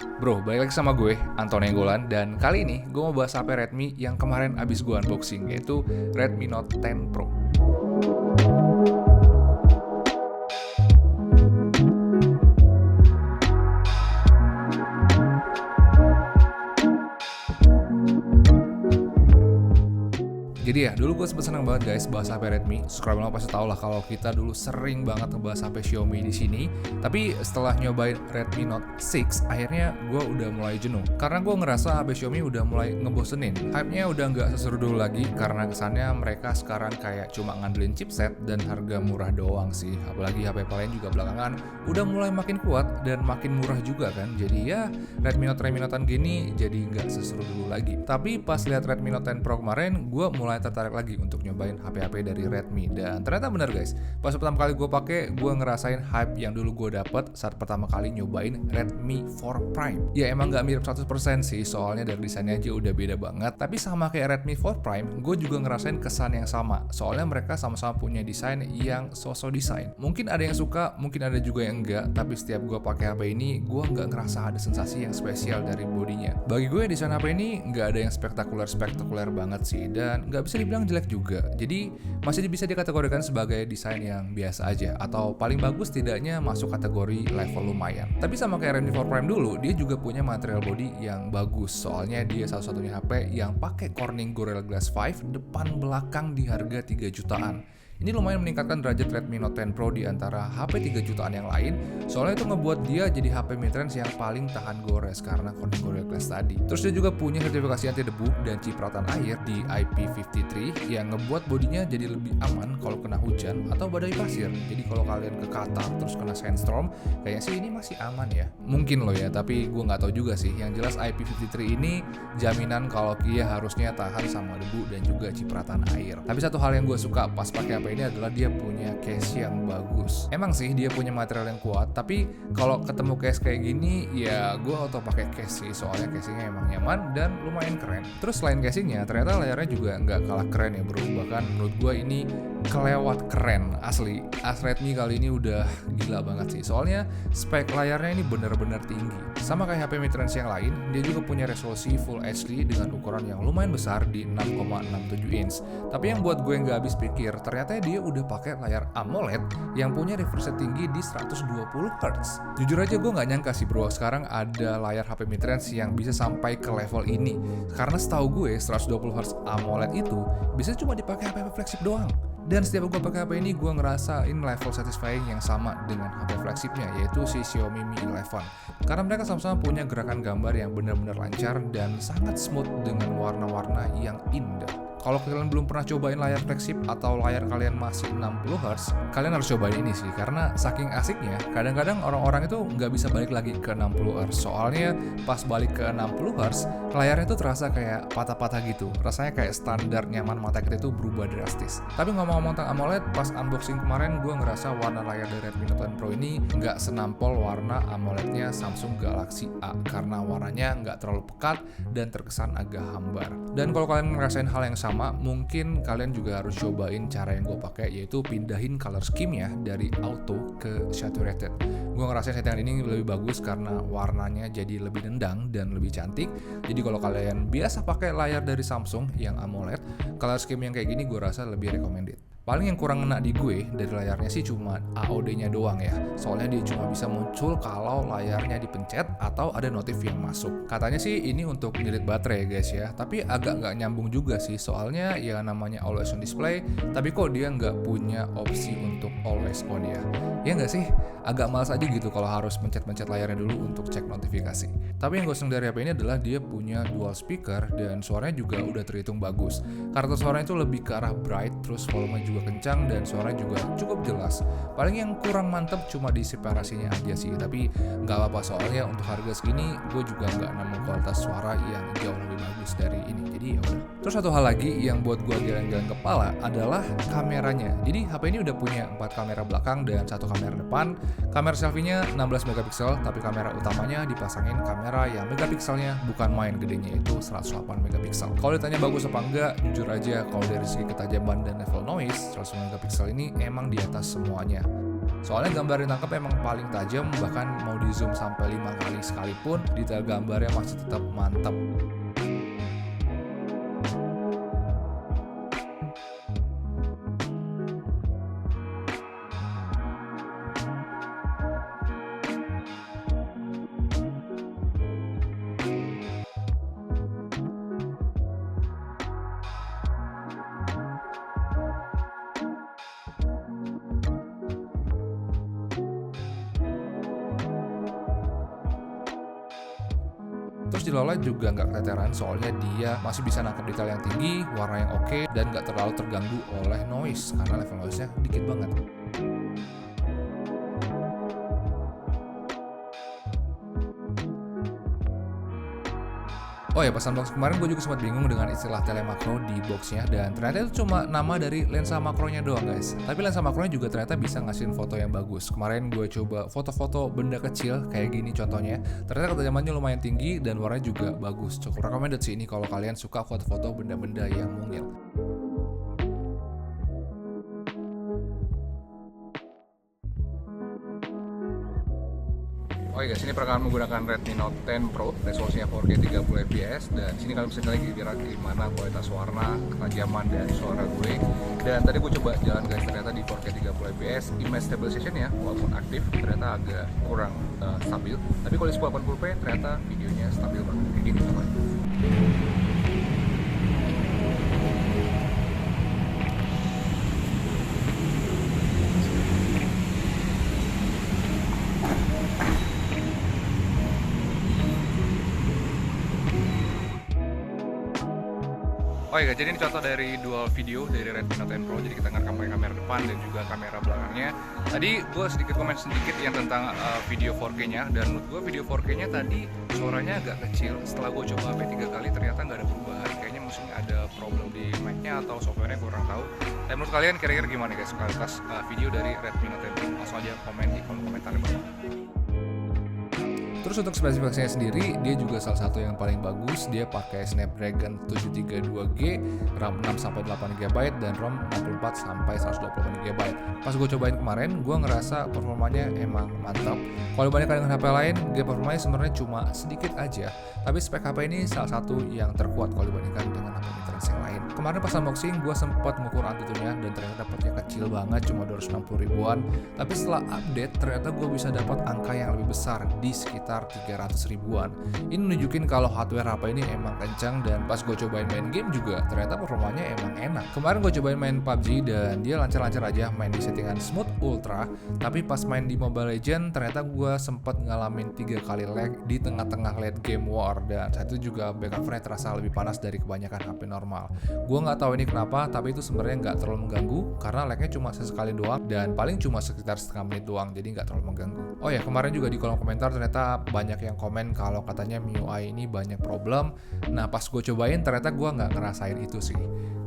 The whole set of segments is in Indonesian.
Bro, balik lagi sama gue, Anton Enggolan, dan kali ini gue mau bahas HP Redmi yang kemarin abis gue unboxing, yaitu Redmi Note 10 Pro. Jadi ya, dulu gue sempet seneng banget guys bahas HP Redmi. Subscriber lo pasti tau lah kalau kita dulu sering banget ngebahas HP Xiaomi di sini. Tapi setelah nyobain Redmi Note 6, akhirnya gue udah mulai jenuh. Karena gue ngerasa HP Xiaomi udah mulai ngebosenin. Hype-nya udah nggak seseru dulu lagi karena kesannya mereka sekarang kayak cuma ngandelin chipset dan harga murah doang sih. Apalagi HP lain juga belakangan udah mulai makin kuat dan makin murah juga kan. Jadi ya Redmi Note-an gini jadi nggak seseru dulu lagi. Tapi pas lihat Redmi Note 10 Pro kemarin, gue mulai tertarik lagi untuk nyobain HP-HP dari Redmi. Dan ternyata bener guys, pas pertama kali gue pakai, gue ngerasain hype yang dulu gue dapet saat pertama kali nyobain Redmi 4 Prime. Ya emang gak mirip 100% sih, soalnya dari desainnya aja udah beda banget. Tapi sama kayak Redmi 4 Prime, gue juga ngerasain kesan yang sama. Soalnya mereka sama-sama punya desain yang so-so desain. Mungkin ada yang suka, mungkin ada juga yang enggak. Tapi setiap gue pakai HP ini, gue nggak ngerasa ada sensasi yang spesial dari bodinya. Bagi gue desain HP ini nggak ada yang spektakuler banget sih, dan nggak bisa dibilang jelek juga. Jadi masih bisa dikategorikan sebagai desain yang biasa aja, atau paling bagus tidaknya masuk kategori level lumayan. Tapi sama kayak Redmi 4 Prime dulu, dia juga punya material body yang bagus. Soalnya dia satu-satunya HP yang pakai Corning Gorilla Glass 5 depan belakang di harga 3 jutaan. Ini lumayan meningkatkan derajat Redmi Note 10 Pro di antara HP 3 jutaan yang lain. Soalnya itu ngebuat dia jadi HP midrange yang paling tahan gores karena Corning Gorilla Glass tadi. Terus dia juga punya sertifikasi anti debu dan cipratan air di IP53 yang ngebuat bodinya jadi lebih aman kalau kena hujan atau badai pasir. Jadi kalau kalian ke Qatar terus kena sandstorm, kayaknya sih ini masih aman ya. Mungkin loh ya, tapi gue nggak tahu juga sih. Yang jelas IP53 ini jaminan kalau dia harusnya tahan sama debu dan juga cipratan air. Tapi satu hal yang gue suka pas pakai HP ini adalah dia punya case yang bagus. Emang sih dia punya material yang kuat, tapi kalau ketemu case kayak gini ya gue auto pakai case sih, soalnya casingnya emang nyaman dan lumayan keren. Terus selain casingnya, ternyata layarnya juga nggak kalah keren ya bro. Bahkan menurut gue ini kelewat keren asli. Redmi kali ini udah gila banget sih, soalnya spek layarnya ini bener-bener tinggi. Sama kayak HP midrange yang lain, dia juga punya resolusi Full HD dengan ukuran yang lumayan besar di 6,67 inch. Tapi yang buat gue nggak habis pikir, ternyata dia udah pakai layar AMOLED yang punya refresh rate tinggi di 120 Hz. Jujur aja gue nggak nyangka sih bro, sekarang ada layar HP midrange yang bisa sampai ke level ini. Karena setahu gue 120 Hz AMOLED itu bisa cuma dipakai HP flagship doang. Dan setiap gue pakai HP ini, gue ngerasain level satisfying yang sama dengan HP flagshipnya, yaitu si Xiaomi Mi 11. Karena mereka sama-sama punya gerakan gambar yang benar-benar lancar dan sangat smooth dengan warna-warna yang indah. Kalau kalian belum pernah cobain layar flagship atau layar kalian masih 60 Hz, kalian harus cobain ini sih, karena saking asiknya, kadang-kadang orang-orang itu nggak bisa balik lagi ke 60 Hz. Soalnya pas balik ke 60 Hz, layarnya tuh terasa kayak patah-patah gitu. Rasanya kayak standar nyaman mata kita itu berubah drastis. Tapi ngomong-ngomong tentang AMOLED, pas unboxing kemarin gue ngerasa warna layar dari Redmi Note 10 Pro ini nggak senampol warna AMOLED-nya Samsung Galaxy A, karena warnanya nggak terlalu pekat dan terkesan agak hambar. Dan kalau kalian ngerasain hal yang sama, mungkin kalian juga harus cobain cara yang gue pakai, yaitu pindahin color scheme-nya dari auto ke saturated. Gue ngerasain settingan ini lebih bagus karena warnanya jadi lebih nendang dan lebih cantik. Jadi kalau kalian biasa pakai layar dari Samsung yang AMOLED, color scheme yang kayak gini gue rasa lebih recommended. Paling yang kurang ngena di gue dari layarnya sih cuma AOD-nya doang ya. Soalnya dia cuma bisa muncul kalau layarnya dipencet atau ada notif yang masuk. Katanya sih ini untuk ngirit baterai ya guys ya. Tapi agak nggak nyambung juga sih. Soalnya ya namanya always on display, tapi kok dia nggak punya opsi untuk always on ya. Ya nggak sih? Agak malas aja gitu kalau harus pencet-pencet layarnya dulu untuk cek notifikasi. Tapi yang gue seneng dari HP ini adalah dia punya dual speaker dan suaranya juga udah terhitung bagus. Karakter suaranya itu lebih ke arah bright, terus volume juga kencang dan suaranya juga cukup jelas. Paling yang kurang mantep cuma di separasinya aja sih, tapi nggak apa-apa soalnya untuk harga segini gue juga nggak nemu kualitas suara yang jauh lebih bagus dari ini. Jadi ya udah. Terus satu hal lagi yang buat gue geleng-geleng kepala adalah kameranya. Jadi HP ini udah punya 4 kamera belakang dan 1 kamera depan. Kamera selfie-nya 16 megapiksel, tapi kamera utamanya dipasangin kamera yang megapikselnya bukan main gedenya, itu 108 megapiksel. Kalau ditanya bagus apa enggak, jujur aja kalau dari segi ketajaman dan level noise, 108 megapiksel ini emang di atas semuanya. Soalnya gambar yang ditangkap emang paling tajam, bahkan mau di zoom sampai 5 kali sekalipun detail gambarnya masih tetap mantap. Terus di low light juga nggak keteteran, soalnya dia masih bisa nangkep detail yang tinggi, warna yang oke, dan nggak terlalu terganggu oleh noise karena level noise-nya dikit banget. Oh ya, pas unboxing kemarin gue juga sempat bingung dengan istilah telemakro di boxnya, dan ternyata itu cuma nama dari lensa makronya doang guys. Tapi lensa makronya juga ternyata bisa ngasihin foto yang bagus. Kemarin gue coba foto-foto benda kecil kayak gini contohnya, ternyata ketajamannya lumayan tinggi dan warnanya juga bagus. Cukup recommended sih ini kalau kalian suka foto-foto benda-benda yang mungil. Oh iya guys, ini perekaman menggunakan Redmi Note 10 Pro, resolusinya 4K 30 fps, dan sini kalian bisa lihat gimana kualitas warna, ketajaman dari suara gue. Dan tadi gue coba jalan guys, ternyata di 4K 30 fps image stabilization ya, walaupun aktif ternyata agak kurang stabil. Tapi kalau di 1080p ternyata videonya stabil banget kayak gini teman. Oh iya, jadi ini contoh dari dual video dari Redmi Note 10 Pro. Jadi kita ngerekam pakai kamera depan dan juga kamera belakangnya. Tadi gue sedikit komen sedikit yang tentang video 4K-nya, dan menurut gue video 4K-nya tadi suaranya agak kecil. Setelah gue coba HP 3 kali ternyata nggak ada perubahan. Kayaknya mungkin ada problem di mic-nya atau software-nya, kurang tahu. Dan menurut kalian kira-kira gimana guys kualitas video dari Redmi Note 10 Pro? Langsung aja komen di kolom komentar di bawah. Terus untuk spesifikasinya sendiri, dia juga salah satu yang paling bagus. Dia pakai Snapdragon 732G, RAM 6-8GB, dan ROM 64-128GB. Pas gue cobain kemarin, gue ngerasa performanya emang mantap. Kalau dibandingkan dengan HP lain, dia performanya sebenarnya cuma sedikit aja. Tapi spek HP ini salah satu yang terkuat kalau dibandingkan dengan HP mid-range yang lain. Kemarin pas unboxing, gue sempat mengukur Antutunya dan ternyata dapatnya kecil banget, cuma 260 ribuan. Tapi setelah update, ternyata gue bisa dapat angka yang lebih besar di sekitar 300 ribuan. Ini nunjukin kalau hardware HP ini emang kencang, dan pas gue cobain main game juga ternyata performanya emang enak. Kemarin gue cobain main PUBG dan dia lancar-lancar aja main di settingan smooth ultra, tapi pas main di Mobile Legends ternyata gue sempat ngalamin 3 kali lag di tengah-tengah late game war, dan saat itu juga backup frame terasa lebih panas dari kebanyakan HP normal. Gue nggak tahu ini kenapa, tapi itu sebenarnya nggak terlalu mengganggu karena lagnya cuma sesekali doang dan paling cuma sekitar setengah menit doang, jadi nggak terlalu mengganggu. Oh ya, kemarin juga di kolom komentar ternyata banyak yang komen kalau katanya MIUI ini banyak problem. Nah pas gue cobain ternyata gue nggak ngerasain itu sih.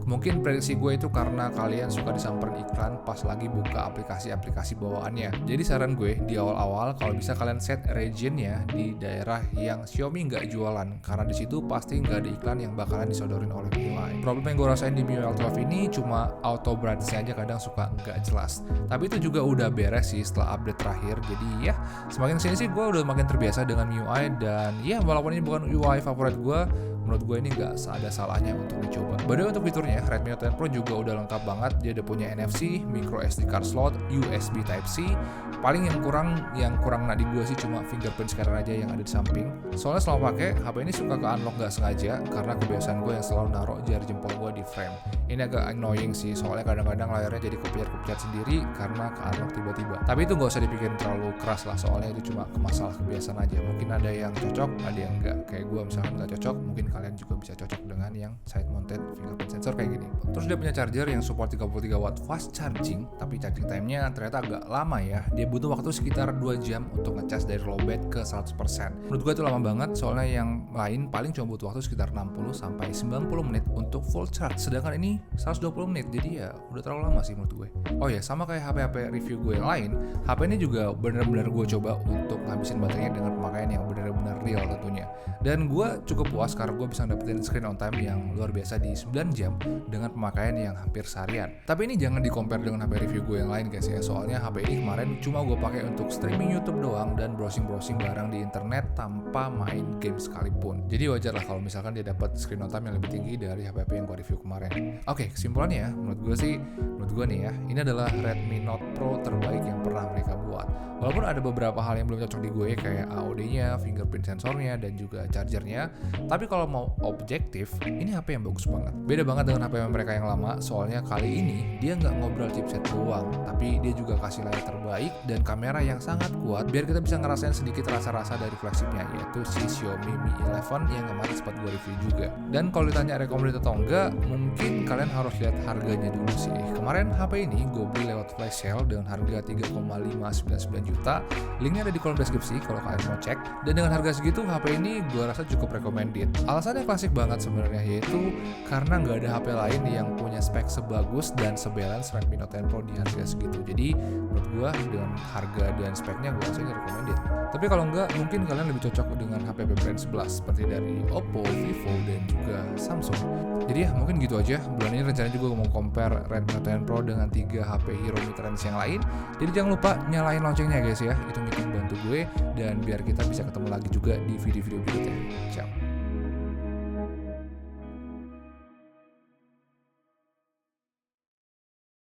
Mungkin prediksi gue itu karena kalian suka disamperin iklan pas lagi buka aplikasi-aplikasi bawaannya. Jadi saran gue di awal-awal kalau bisa kalian set regionnya di daerah yang Xiaomi nggak jualan, karena di situ pasti nggak ada iklan yang bakalan disodorin oleh MIUI. Problem yang gue rasain di MIUI 12 ini cuma auto brightness aja kadang suka nggak jelas. Tapi itu juga udah beres sih setelah update terakhir. Jadi ya semakin sini sih gue udah makin terbiasa dengan MIUI, dan ya walaupun ini bukan UI favorit gue, menurut gue ini nggak ada salahnya untuk dicoba. By the way, untuk fiturnya Redmi Note 10 Pro juga udah lengkap banget. Dia udah punya NFC, micro SD card slot, USB Type-C. Paling yang kurang di gue sih cuma fingerprint scanner aja yang ada di samping. Soalnya selama pakai HP ini suka ke unlock nggak sengaja karena kebiasaan gue yang selalu naruh jari jempol gue di frame. Ini agak annoying sih, soalnya kadang-kadang layarnya jadi kepencet-kepencet sendiri karena ke unlock tiba-tiba. Tapi itu nggak usah dipikirin terlalu keras lah, soalnya itu cuma masalah kebiasaan aja. Mungkin ada yang cocok, ada yang enggak. Kayak gue misalkan nggak cocok, mungkin kalian juga bisa cocok dengan yang side mounted fingerprint sensor kayak gini. Terus dia punya charger yang support 33 watt fast charging, tapi charging time-nya ternyata agak lama ya. Dia butuh waktu sekitar 2 jam untuk ngecas dari low bat ke 100%. Menurut gue itu lama banget, soalnya yang lain paling cuma butuh waktu sekitar 60 sampai 90 menit untuk full charge. Sedangkan ini 120 menit, jadi ya udah terlalu lama sih menurut gue. Oh ya, sama kayak HP-HP review gue yang lain, HP ini juga benar-benar gue coba untuk ngabisin baterainya dengan pemakaian yang benar-benar real tentunya. Dan gue cukup puas karena gue bisa dapetin screen on time yang luar biasa di 9 jam dengan pemakaian yang hampir seharian. Tapi ini jangan di-compare dengan HP review gue yang lain guys ya, soalnya HP ini kemarin cuma gue pakai untuk streaming YouTube doang dan browsing-browsing barang di internet tanpa main game sekalipun. Jadi wajar lah kalau misalkan dia dapat screen on time yang lebih tinggi dari HP yang gue review kemarin. Oke, kesimpulannya ya, menurut gue nih ya, ini adalah Redmi Note Pro terbaik yang pernah mereka buat. Walaupun ada beberapa hal yang belum cocok di gue kayak AOD-nya, fingerprint sensornya, dan juga chargernya, tapi kalau mau objektif, ini HP yang bagus banget. Beda banget dengan HP mereka yang lama, soalnya kali ini dia nggak ngobrol chipset doang, tapi dia juga kasih layar terbaik dan kamera yang sangat kuat biar kita bisa ngerasain sedikit rasa-rasa dari flagshipnya, yaitu si Xiaomi Mi 11 yang kemarin sempat gue review juga. Dan kalau ditanya recommended atau enggak, mungkin kalian harus lihat harganya dulu sih. Kemarin HP ini gue beli lewat flash sale dengan harga 3,599 juta. Linknya ada di kolom deskripsi kalau kalian mau cek. Dan dengan harga segitu HP ini gue rasa cukup recommended. Alasannya klasik banget sebenarnya, yaitu karena nggak ada HP lain yang punya spek sebagus dan sebalance Redmi Note 10 Pro di harga segitu. Jadi menurut gue dengan harga dan speknya gue rasa ini recommended. Tapi kalau enggak, mungkin kalian lebih cocok dengan HP brand sebelah seperti dari Oppo, Vivo, dan juga Samsung. Jadi ya mungkin gitu aja. Bulan ini rencananya juga mau compare Redmi Note 10 Pro dengan 3 HP hero mid-range yang lain. Jadi jangan lupa nyalain loncengnya guys ya. Itu bantu gue dan biar kita bisa ketemu lagi juga di video-video berikutnya. Ciao.